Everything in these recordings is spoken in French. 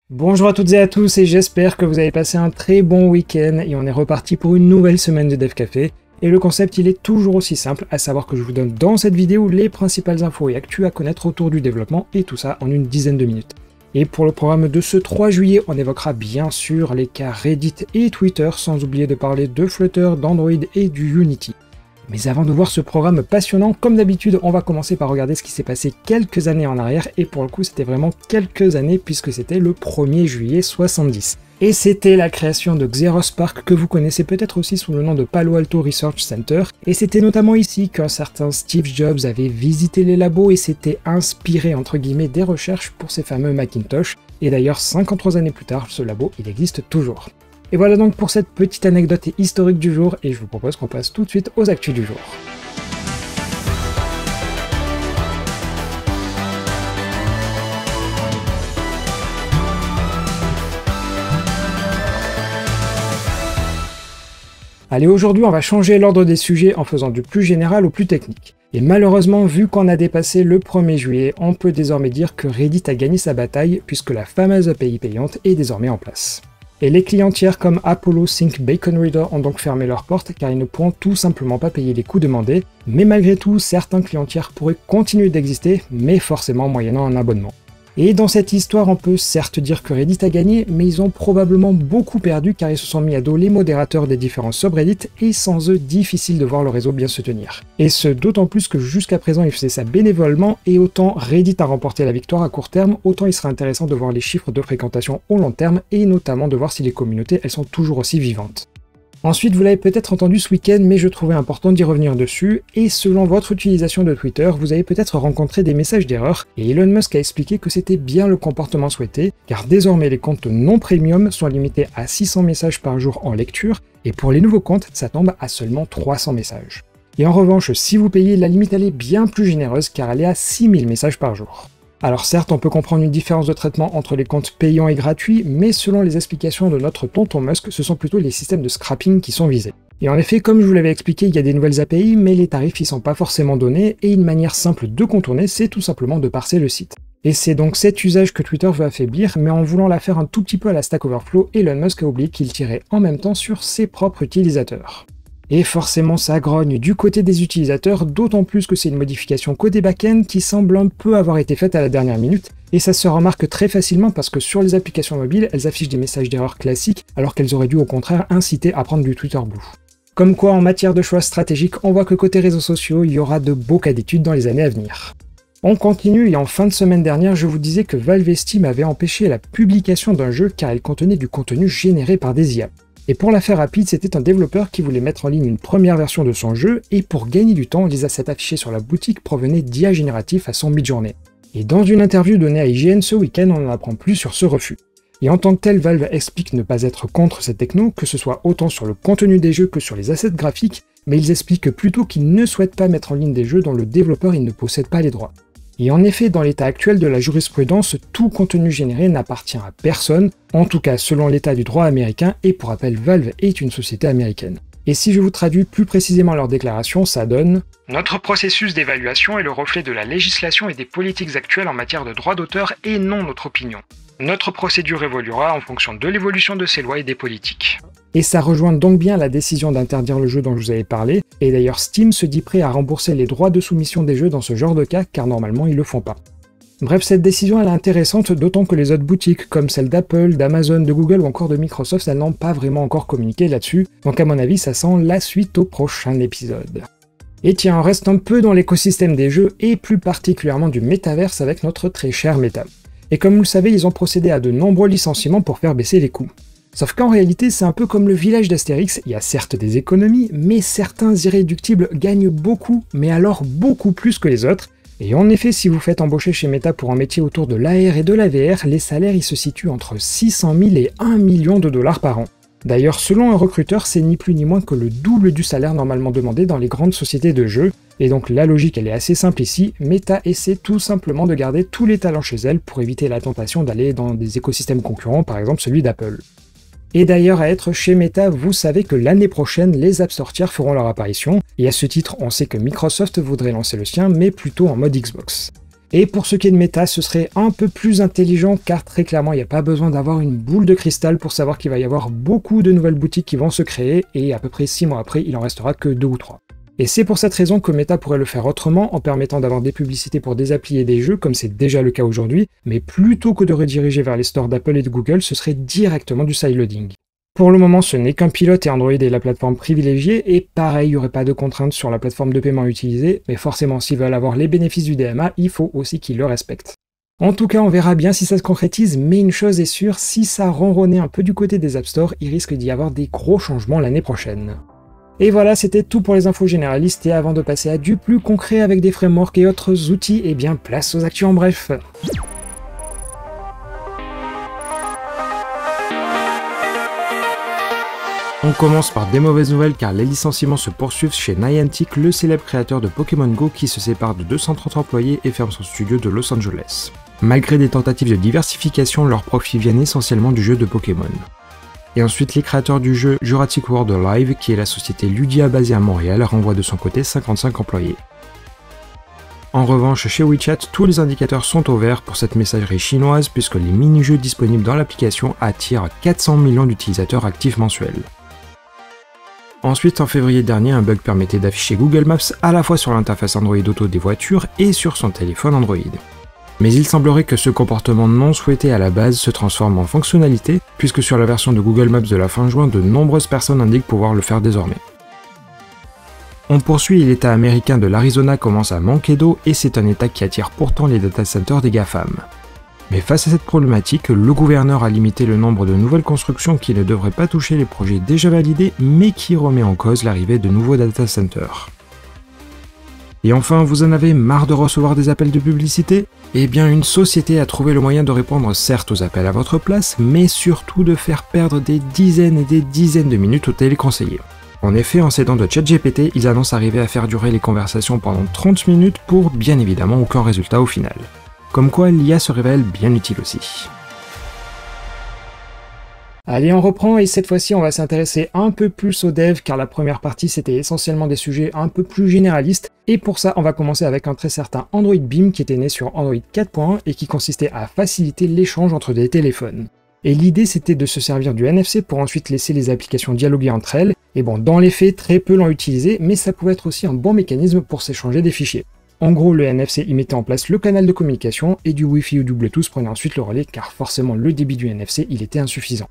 Bonjour à toutes et à tous et j'espère que vous avez passé un très bon week-end et on est reparti pour une nouvelle semaine de Dev Café. Et le concept il est toujours aussi simple, à savoir que je vous donne dans cette vidéo les principales infos et actus à connaître autour du développement et tout ça en une dizaine de minutes. Et pour le programme de ce 3 juillet, on évoquera bien sûr les cas Reddit et Twitter, sans oublier de parler de Flutter, d'Android et du Unity. Mais avant de voir ce programme passionnant, comme d'habitude, on va commencer par regarder ce qui s'est passé quelques années en arrière, et pour le coup c'était vraiment quelques années puisque c'était le 1er juillet 70. Et c'était la création de XeroSpark que vous connaissez peut-être aussi sous le nom de Palo Alto Research Center, et c'était notamment ici qu'un certain Steve Jobs avait visité les labos et s'était inspiré entre guillemets des recherches pour ces fameux Macintosh, et d'ailleurs 53 années plus tard, ce labo il existe toujours. Et voilà donc pour cette petite anecdote historique du jour, et je vous propose qu'on passe tout de suite aux actus du jour. Allez, aujourd'hui on va changer l'ordre des sujets en faisant du plus général au plus technique. Et malheureusement, vu qu'on a dépassé le 1er juillet, on peut désormais dire que Reddit a gagné sa bataille puisque la fameuse API payante est désormais en place. Et les clients tiers comme Apollo Sync Bacon Reader ont donc fermé leurs portes car ils ne pourront tout simplement pas payer les coûts demandés, mais malgré tout, certains clients tiers pourraient continuer d'exister, mais forcément moyennant un abonnement. Et dans cette histoire, on peut certes dire que Reddit a gagné, mais ils ont probablement beaucoup perdu car ils se sont mis à dos les modérateurs des différents subreddits et sans eux, difficile de voir le réseau bien se tenir. Et ce d'autant plus que jusqu'à présent ils faisaient ça bénévolement, et autant Reddit a remporté la victoire à court terme, autant il serait intéressant de voir les chiffres de fréquentation au long terme et notamment de voir si les communautés elles sont toujours aussi vivantes. Ensuite, vous l'avez peut-être entendu ce week-end, mais je trouvais important d'y revenir dessus, et selon votre utilisation de Twitter, vous avez peut-être rencontré des messages d'erreur, et Elon Musk a expliqué que c'était bien le comportement souhaité, car désormais les comptes non premium sont limités à 600 messages par jour en lecture, et pour les nouveaux comptes, ça tombe à seulement 300 messages. Et en revanche, si vous payez, la limite elle est bien plus généreuse, car elle est à 6000 messages par jour. Alors certes, on peut comprendre une différence de traitement entre les comptes payants et gratuits, mais selon les explications de notre tonton Musk, ce sont plutôt les systèmes de scrapping qui sont visés. Et en effet, comme je vous l'avais expliqué, il y a des nouvelles API, mais les tarifs y sont pas forcément donnés, et une manière simple de contourner, c'est tout simplement de parser le site. Et c'est donc cet usage que Twitter veut affaiblir, mais en voulant la faire un tout petit peu à la Stack Overflow, Elon Musk a oublié qu'il tirait en même temps sur ses propres utilisateurs. Et forcément ça grogne du côté des utilisateurs, d'autant plus que c'est une modification côté back-end qui semble un peu avoir été faite à la dernière minute, et ça se remarque très facilement parce que sur les applications mobiles, elles affichent des messages d'erreur classiques, alors qu'elles auraient dû au contraire inciter à prendre du Twitter Blue. Comme quoi en matière de choix stratégiques, on voit que côté réseaux sociaux, il y aura de beaux cas d'études dans les années à venir. On continue et en fin de semaine dernière, je vous disais que Valve et Steam avaient empêché la publication d'un jeu car il contenait du contenu généré par des IA. Et pour la faire rapide, c'était un développeur qui voulait mettre en ligne une première version de son jeu, et pour gagner du temps, les assets affichés sur la boutique provenaient d'IA génératifs à son mid-journée. Et dans une interview donnée à IGN ce week-end, on en apprend plus sur ce refus. Et en tant que tel, Valve explique ne pas être contre cette techno, que ce soit autant sur le contenu des jeux que sur les assets graphiques, mais ils expliquent plutôt qu'ils ne souhaitent pas mettre en ligne des jeux dont le développeur il ne possède pas les droits. Et en effet, dans l'état actuel de la jurisprudence, tout contenu généré n'appartient à personne, en tout cas selon l'état du droit américain, et pour rappel, Valve est une société américaine. Et si je vous traduis plus précisément leur déclaration, ça donne « Notre processus d'évaluation est le reflet de la législation et des politiques actuelles en matière de droit d'auteur et non notre opinion. Notre procédure évoluera en fonction de l'évolution de ces lois et des politiques. » Et ça rejoint donc bien la décision d'interdire le jeu dont je vous avais parlé, et d'ailleurs Steam se dit prêt à rembourser les droits de soumission des jeux dans ce genre de cas, car normalement ils le font pas. Bref, cette décision elle est intéressante, d'autant que les autres boutiques, comme celles d'Apple, d'Amazon, de Google ou encore de Microsoft, elles n'ont pas vraiment encore communiqué là-dessus, donc à mon avis ça sent la suite au prochain épisode. Et tiens, on reste un peu dans l'écosystème des jeux, et plus particulièrement du métaverse avec notre très cher Meta. Et comme vous le savez, ils ont procédé à de nombreux licenciements pour faire baisser les coûts. Sauf qu'en réalité, c'est un peu comme le village d'Astérix, il y a certes des économies, mais certains irréductibles gagnent beaucoup, mais alors beaucoup plus que les autres. Et en effet, si vous faites embaucher chez Meta pour un métier autour de l'AR et de la VR, les salaires ils se situent entre 600 000 et 1 million de dollars par an. D'ailleurs, selon un recruteur, c'est ni plus ni moins que le double du salaire normalement demandé dans les grandes sociétés de jeux, et donc la logique elle est assez simple ici, Meta essaie tout simplement de garder tous les talents chez elle pour éviter la tentation d'aller dans des écosystèmes concurrents, par exemple celui d'Apple. Et d'ailleurs, à être chez Meta, vous savez que l'année prochaine, les App Store tiers feront leur apparition, et à ce titre, on sait que Microsoft voudrait lancer le sien, mais plutôt en mode Xbox. Et pour ce qui est de Meta, ce serait un peu plus intelligent car très clairement, il n'y a pas besoin d'avoir une boule de cristal pour savoir qu'il va y avoir beaucoup de nouvelles boutiques qui vont se créer et à peu près 6 mois après, il en restera que 2 ou 3. Et c'est pour cette raison que Meta pourrait le faire autrement en permettant d'avoir des publicités pour des applis et des jeux comme c'est déjà le cas aujourd'hui, mais plutôt que de rediriger vers les stores d'Apple et de Google, ce serait directement du sideloading. Pour le moment, ce n'est qu'un pilote et Android est la plateforme privilégiée, et pareil, il n'y aurait pas de contraintes sur la plateforme de paiement utilisée, mais forcément, s'ils veulent avoir les bénéfices du DMA, il faut aussi qu'ils le respectent. En tout cas, on verra bien si ça se concrétise, mais une chose est sûre, si ça ronronnait un peu du côté des App Store, il risque d'y avoir des gros changements l'année prochaine. Et voilà, c'était tout pour les infos généralistes, et avant de passer à du plus concret avec des frameworks et autres outils, eh bien place aux actus en bref. On commence par des mauvaises nouvelles car les licenciements se poursuivent chez Niantic, le célèbre créateur de Pokémon Go qui se sépare de 230 employés et ferme son studio de Los Angeles. Malgré des tentatives de diversification, leurs profits viennent essentiellement du jeu de Pokémon. Et ensuite, les créateurs du jeu Jurassic World Live, qui est la société Ludia basée à Montréal, renvoient de son côté 55 employés. En revanche, chez WeChat, tous les indicateurs sont au vert pour cette messagerie chinoise puisque les mini-jeux disponibles dans l'application attirent 400 millions d'utilisateurs actifs mensuels. Ensuite, en février dernier, un bug permettait d'afficher Google Maps à la fois sur l'interface Android Auto des voitures et sur son téléphone Android. Mais il semblerait que ce comportement non souhaité à la base se transforme en fonctionnalité, puisque sur la version de Google Maps de la fin juin, de nombreuses personnes indiquent pouvoir le faire désormais. On poursuit et l'État américain de l'Arizona commence à manquer d'eau et c'est un État qui attire pourtant les data centers des GAFAM. Mais face à cette problématique, le gouverneur a limité le nombre de nouvelles constructions qui ne devraient pas toucher les projets déjà validés, mais qui remet en cause l'arrivée de nouveaux data centers. Et enfin, vous en avez marre de recevoir des appels de publicité ? Eh bien, une société a trouvé le moyen de répondre certes aux appels à votre place, mais surtout de faire perdre des dizaines et des dizaines de minutes aux téléconseillers. En effet, en s'aidant de ChatGPT, ils annoncent arriver à faire durer les conversations pendant 30 minutes pour bien évidemment aucun résultat au final. Comme quoi l'IA se révèle bien utile aussi. Allez, on reprend et cette fois-ci on va s'intéresser un peu plus aux devs car la première partie c'était essentiellement des sujets un peu plus généralistes et pour ça on va commencer avec un très certain Android Beam qui était né sur Android 4.1 et qui consistait à faciliter l'échange entre des téléphones. Et l'idée c'était de se servir du NFC pour ensuite laisser les applications dialoguer entre elles, et bon dans les faits très peu l'ont utilisé mais ça pouvait être aussi un bon mécanisme pour s'échanger des fichiers. En gros, le NFC y mettait en place le canal de communication et du Wi-Fi ou du Bluetooth prenait ensuite le relais car forcément le débit du NFC il était insuffisant.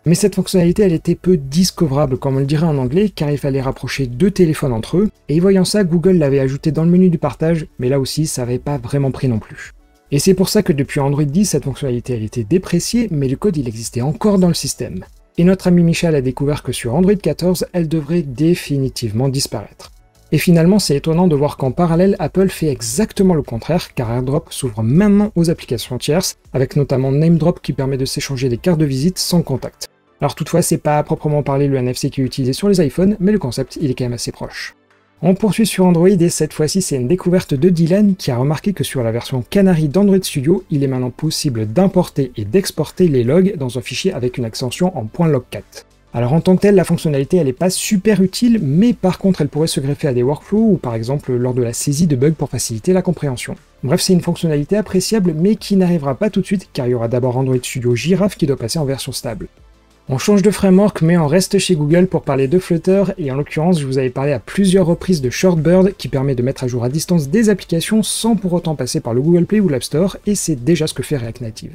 Mais cette fonctionnalité elle était peu discoverable comme on le dirait en anglais car il fallait rapprocher deux téléphones entre eux et voyant ça Google l'avait ajouté dans le menu du partage mais là aussi ça n'avait pas vraiment pris non plus. Et c'est pour ça que depuis Android 10 cette fonctionnalité elle était dépréciée mais le code il existait encore dans le système. Et notre ami Michel a découvert que sur Android 14 elle devrait définitivement disparaître. Et finalement, c'est étonnant de voir qu'en parallèle, Apple fait exactement le contraire, car AirDrop s'ouvre maintenant aux applications tierces, avec notamment NameDrop qui permet de s'échanger des cartes de visite sans contact. Alors toutefois, c'est pas à proprement parler le NFC qui est utilisé sur les iPhones, mais le concept, il est quand même assez proche. On poursuit sur Android et cette fois-ci, c'est une découverte de Dylan qui a remarqué que sur la version Canary d'Android Studio, il est maintenant possible d'importer et d'exporter les logs dans un fichier avec une extension en .logcat. Alors en tant que telle, la fonctionnalité elle n'est pas super utile, mais par contre elle pourrait se greffer à des workflows ou par exemple lors de la saisie de bugs pour faciliter la compréhension. Bref, c'est une fonctionnalité appréciable mais qui n'arrivera pas tout de suite car il y aura d'abord Android Studio Giraffe qui doit passer en version stable. On change de framework mais on reste chez Google pour parler de Flutter et en l'occurrence je vous avais parlé à plusieurs reprises de Shortbird qui permet de mettre à jour à distance des applications sans pour autant passer par le Google Play ou l'App Store et c'est déjà ce que fait React Native.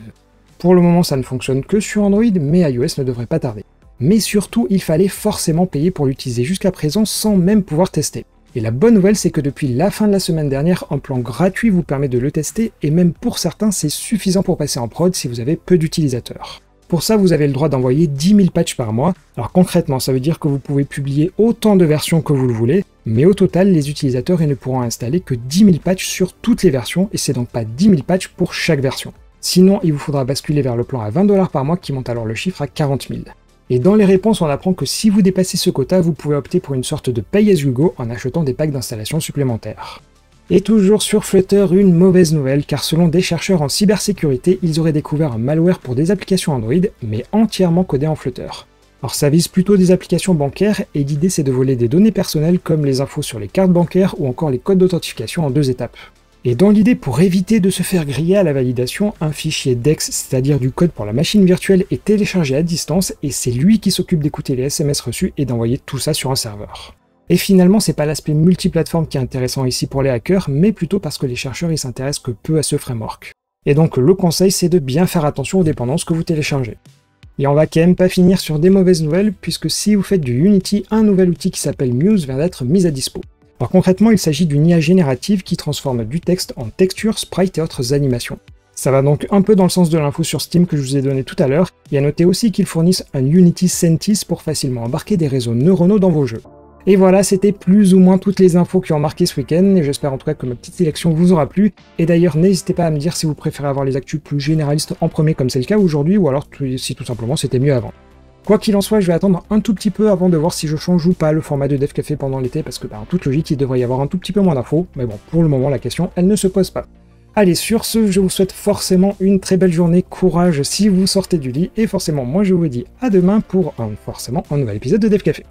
Pour le moment ça ne fonctionne que sur Android mais iOS ne devrait pas tarder. Mais surtout, il fallait forcément payer pour l'utiliser jusqu'à présent sans même pouvoir tester. Et la bonne nouvelle, c'est que depuis la fin de la semaine dernière, un plan gratuit vous permet de le tester, et même pour certains, c'est suffisant pour passer en prod si vous avez peu d'utilisateurs. Pour ça, vous avez le droit d'envoyer 10 000 patchs par mois. Alors concrètement, ça veut dire que vous pouvez publier autant de versions que vous le voulez, mais au total, les utilisateurs ne pourront installer que 10 000 patchs sur toutes les versions, et c'est donc pas 10 000 patchs pour chaque version. Sinon, il vous faudra basculer vers le plan à 20$ par mois qui monte alors le chiffre à 40 000. Et dans les réponses, on apprend que si vous dépassez ce quota, vous pouvez opter pour une sorte de pay as you go en achetant des packs d'installation supplémentaires. Et toujours sur Flutter, une mauvaise nouvelle, car selon des chercheurs en cybersécurité, ils auraient découvert un malware pour des applications Android, mais entièrement codé en Flutter. Alors ça vise plutôt des applications bancaires, et l'idée c'est de voler des données personnelles comme les infos sur les cartes bancaires ou encore les codes d'authentification en 2 étapes. Et dans l'idée, pour éviter de se faire griller à la validation, un fichier DEX, c'est-à-dire du code pour la machine virtuelle, est téléchargé à distance et c'est lui qui s'occupe d'écouter les SMS reçus et d'envoyer tout ça sur un serveur. Et finalement, c'est pas l'aspect multiplateforme qui est intéressant ici pour les hackers, mais plutôt parce que les chercheurs ils s'intéressent que peu à ce framework. Et donc le conseil, c'est de bien faire attention aux dépendances que vous téléchargez. Et on va quand même pas finir sur des mauvaises nouvelles, puisque si vous faites du Unity, un nouvel outil qui s'appelle Muse vient d'être mis à dispo. Alors concrètement, il s'agit d'une IA générative qui transforme du texte en texture, sprite et autres animations. Ça va donc un peu dans le sens de l'info sur Steam que je vous ai donné tout à l'heure, et à noter aussi qu'ils fournissent un Unity Sentis pour facilement embarquer des réseaux neuronaux dans vos jeux. Et voilà, c'était plus ou moins toutes les infos qui ont marqué ce week-end, et j'espère en tout cas que ma petite sélection vous aura plu. Et d'ailleurs, n'hésitez pas à me dire si vous préférez avoir les actus plus généralistes en premier comme c'est le cas aujourd'hui, ou alors si tout simplement c'était mieux avant. Quoi qu'il en soit, je vais attendre un tout petit peu avant de voir si je change ou pas le format de Dev Café pendant l'été, parce que en toute logique, il devrait y avoir un tout petit peu moins d'infos, mais bon, pour le moment, la question, elle ne se pose pas. Allez, sur ce, je vous souhaite forcément une très belle journée, courage si vous sortez du lit, et forcément, moi je vous dis à demain pour forcément un nouvel épisode de Dev Café.